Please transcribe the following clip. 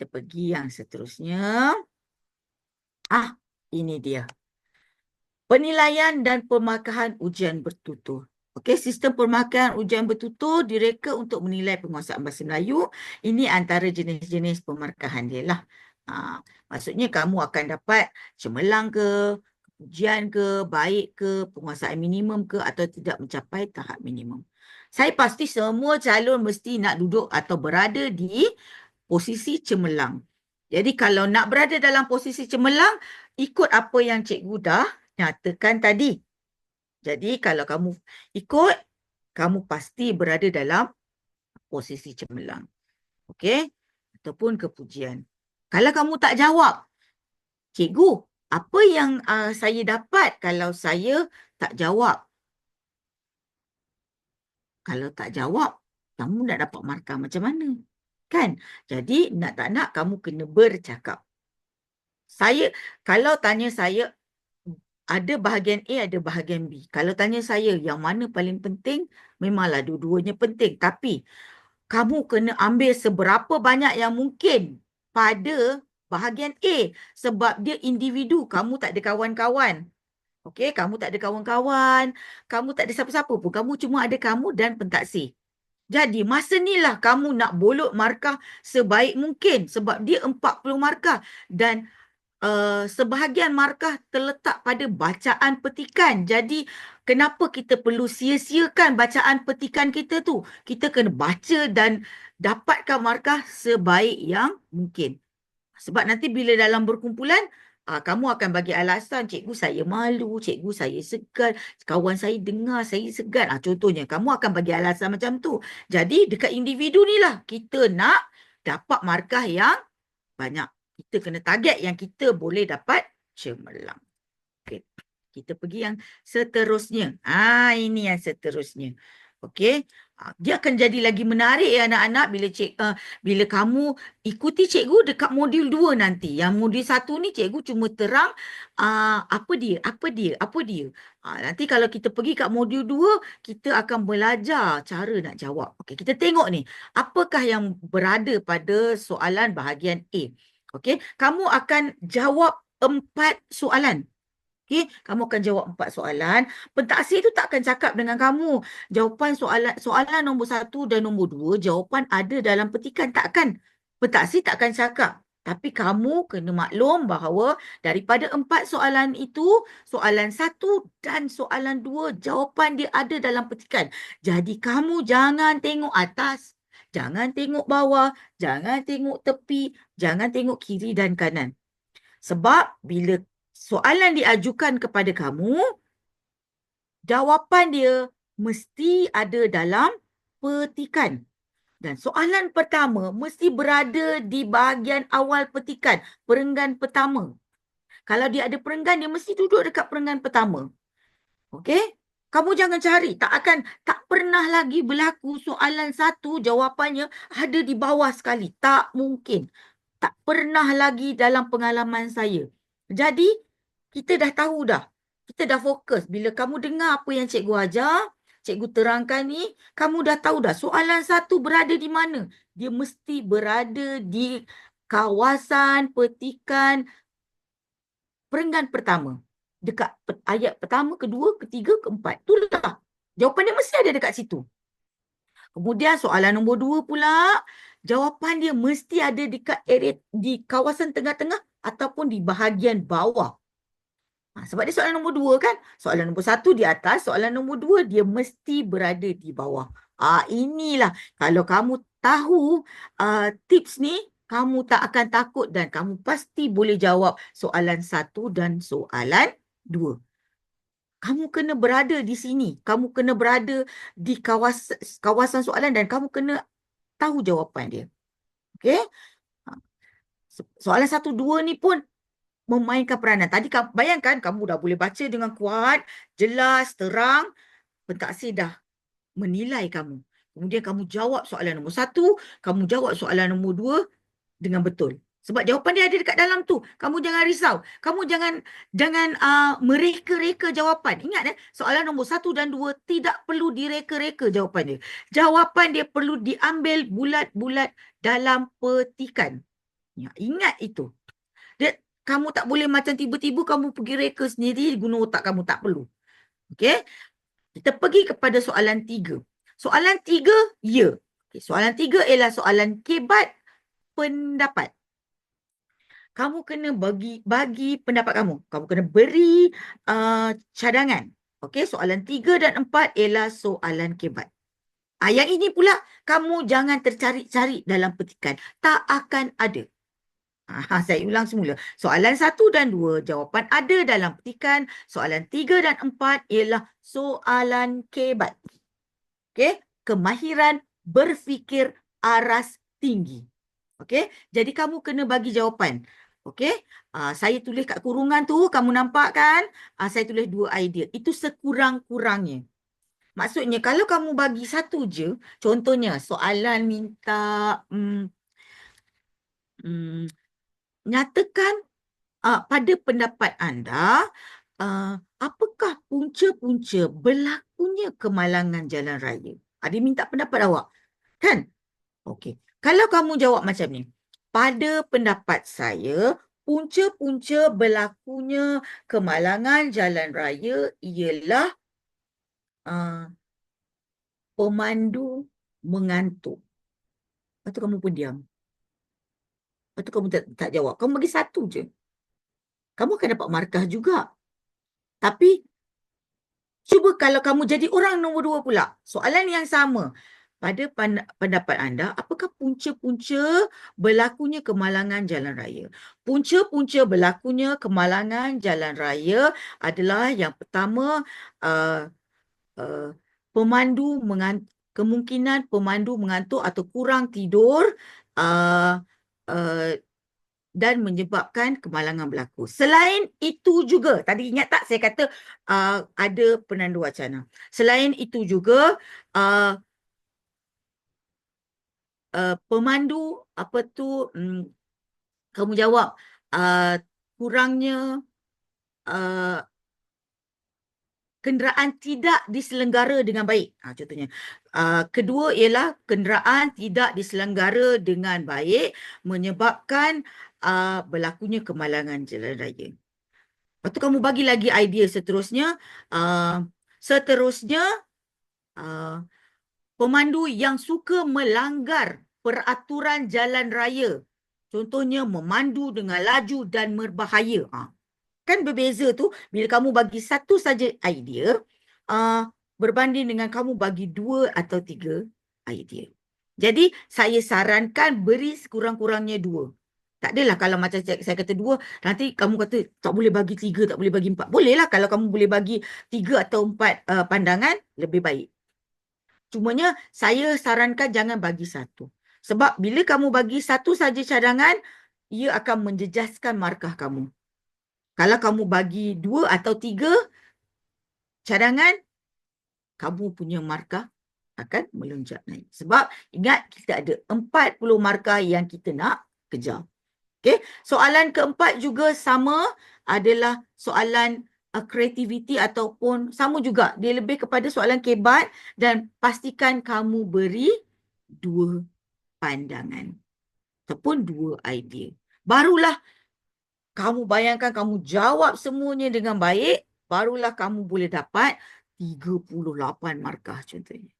kita pergi yang seterusnya. Ini dia. Penilaian dan pemarkahan ujian bertutur. Okey, sistem pemarkahan ujian bertutur direka untuk menilai penguasaan bahasa Melayu. Ini antara jenis-jenis pemarkahan dia lah. Maksudnya kamu akan dapat cemerlang ke, ujian ke, baik ke, penguasaan minimum ke atau tidak mencapai tahap minimum. Saya pasti semua calon mesti nak duduk atau berada di posisi cemerlang. Jadi kalau nak berada dalam posisi cemerlang, ikut apa yang cikgu dah nyatakan tadi. Jadi kalau kamu ikut, kamu pasti berada dalam posisi cemerlang. Okey? Ataupun kepujian. Kalau kamu tak jawab, cikgu, apa yang saya dapat kalau saya tak jawab? Kalau tak jawab, kamu nak dapat markah macam mana? Kan? Jadi nak tak nak kamu kena bercakap. Kalau tanya saya, ada bahagian A, ada bahagian B. Kalau tanya saya yang mana paling penting, memanglah dua-duanya penting. Tapi kamu kena ambil seberapa banyak yang mungkin pada bahagian A. Sebab dia individu, kamu tak ada kawan-kawan. Okey, kamu tak ada kawan-kawan, kamu tak ada siapa-siapa pun. Kamu cuma ada kamu dan pentaksir. Jadi masa ni lah kamu nak bolot markah sebaik mungkin. Sebab dia 40 markah. Dan sebahagian markah terletak pada bacaan petikan. Jadi, kenapa kita perlu sia-siakan bacaan petikan kita tu? Kita kena baca dan dapatkan markah sebaik yang mungkin. Sebab nanti bila dalam berkumpulan, kamu akan bagi alasan, cikgu saya malu, cikgu saya segan, kawan saya dengar saya segan. Contohnya, kamu akan bagi alasan macam tu. Jadi, dekat individu ni lah, kita nak dapat markah yang banyak. Kita kena target yang kita boleh dapat cemerlang. Okey. Kita pergi yang seterusnya. Ini yang seterusnya. Okey. Dia akan jadi lagi menarik ya anak-anak bila kamu ikuti cikgu dekat modul 2 nanti. Yang modul 1 ni cikgu cuma terang apa dia. Nanti kalau kita pergi kat modul 2, kita akan belajar cara nak jawab. Okey, kita tengok ni. Apakah yang berada pada soalan bahagian A? Okey, kamu akan jawab 4 soalan. Okey, kamu akan jawab 4 soalan. Pentaksir tu tak akan cakap dengan kamu. Jawapan soalan nombor 1 dan nombor 2, jawapan ada dalam petikan. Tak akan. Pentaksir tak akan cakap. Tapi kamu kena maklum bahawa daripada 4 soalan itu, soalan 1 dan soalan 2, jawapan dia ada dalam petikan. Jadi kamu jangan tengok atas. Jangan tengok bawah, jangan tengok tepi, jangan tengok kiri dan kanan. Sebab bila soalan diajukan kepada kamu, jawapan dia mesti ada dalam petikan. Dan soalan pertama mesti berada di bahagian awal petikan, perenggan pertama. Kalau dia ada perenggan, dia mesti duduk dekat perenggan pertama. Okey? Kamu jangan cari. Tak pernah lagi berlaku soalan 1 jawapannya ada di bawah sekali. Tak mungkin. Tak pernah lagi dalam pengalaman saya. Jadi, kita dah tahu dah. Kita dah fokus. Bila kamu dengar apa yang cikgu ajar, cikgu terangkan ni, kamu dah tahu dah soalan 1 berada di mana. Dia mesti berada di kawasan petikan perenggan pertama. Dekat ayat pertama, kedua, ketiga, keempat. Itulah. Jawapan dia mesti ada dekat situ. Kemudian soalan nombor 2 pula, jawapan dia mesti ada dekat area di kawasan tengah-tengah ataupun di bahagian bawah. Sebab dia soalan nombor 2 kan. Soalan nombor 1 di atas, soalan nombor 2 dia mesti berada di bawah. Inilah kalau kamu tahu tips ni, kamu tak akan takut dan kamu pasti boleh jawab soalan 1 dan soalan 2. Kamu kena berada di sini. Kamu kena berada di kawasan soalan dan kamu kena tahu jawapan dia. Okey? Soalan 1, 2 ni pun memainkan peranan. Tadi bayangkan kamu dah boleh baca dengan kuat, jelas, terang. Pentaksir dah menilai kamu. Kemudian kamu jawab soalan nombor 1, kamu jawab soalan nombor 2 dengan betul. Sebab jawapan dia ada dekat dalam tu. Kamu jangan risau. Kamu jangan mereka-reka jawapan. Ingat soalan nombor 1 dan 2 tidak perlu direka-reka jawapan dia. Jawapan dia perlu diambil bulat-bulat dalam petikan. Ya, ingat itu. Kamu tak boleh macam tiba-tiba kamu pergi reka sendiri guna otak kamu. Tak perlu. Okey? Kita pergi kepada soalan 3. Soalan 3, ya. Okay, soalan 3 ialah soalan kebat pendapat. Kamu kena bagi pendapat kamu. Kamu kena beri cadangan. Okey, soalan 3 dan 4 ialah soalan kebat. Yang ini pula, kamu jangan tercari-cari dalam petikan. Tak akan ada. Saya ulang semula. Soalan 1 dan 2, jawapan ada dalam petikan. Soalan 3 dan 4 ialah soalan kebat. Okey, kemahiran berfikir aras tinggi. Okey, jadi kamu kena bagi jawapan. Okey, saya tulis kat kurungan tu, kamu nampak kan? Saya tulis 2 idea. Itu sekurang-kurangnya. Maksudnya kalau kamu bagi satu je, contohnya soalan minta nyatakan pada pendapat anda, apakah punca-punca berlakunya kemalangan jalan raya? Dia minta pendapat awak, kan? Okey. Kalau kamu jawab macam ni, pada pendapat saya, punca-punca berlakunya kemalangan jalan raya ialah pemandu mengantuk. Lepas tu kamu pun diam. Lepas tu kamu tak jawab. Kamu bagi satu je. Kamu akan dapat markah juga. Tapi, cuba kalau kamu jadi orang nombor 2 pula. Soalan yang sama. Pada pendapat anda, apakah punca-punca berlakunya kemalangan jalan raya? Punca-punca berlakunya kemalangan jalan raya adalah yang pertama, pemandu kemungkinan pemandu mengantuk atau kurang tidur dan menyebabkan kemalangan berlaku. Selain itu juga, tadi ingat tak saya kata ada penandu wacana. Selain itu juga, pemandu kamu jawab kurangnya kenderaan tidak diselenggara dengan baik. Contohnya. Kedua ialah kenderaan tidak diselenggara dengan baik menyebabkan berlakunya kemalangan jalan raya. Lepas tu kamu bagi lagi idea seterusnya. Pemandu yang suka melanggar peraturan jalan raya. Contohnya memandu dengan laju dan berbahaya. Kan berbeza tu bila kamu bagi satu saja idea berbanding dengan kamu bagi 2 atau 3 idea. Jadi saya sarankan beri sekurang-kurangnya 2. Tak adalah kalau macam saya kata 2, nanti kamu kata tak boleh bagi 3, tak boleh bagi 4. Bolehlah kalau kamu boleh bagi 3 atau 4 pandangan, lebih baik. Cumanya saya sarankan jangan bagi 1. Sebab bila kamu bagi 1 saja cadangan, ia akan menjejaskan markah kamu. Kalau kamu bagi 2 atau 3 cadangan, kamu punya markah akan melonjak naik. Sebab ingat kita ada 40 markah yang kita nak kejar. Okey, soalan keempat juga sama, adalah soalan kreativiti ataupun sama juga. Dia lebih kepada soalan kebat dan pastikan kamu beri 2 pandangan ataupun 2 idea. Barulah kamu bayangkan kamu jawab semuanya dengan baik, barulah kamu boleh dapat 38 markah contohnya.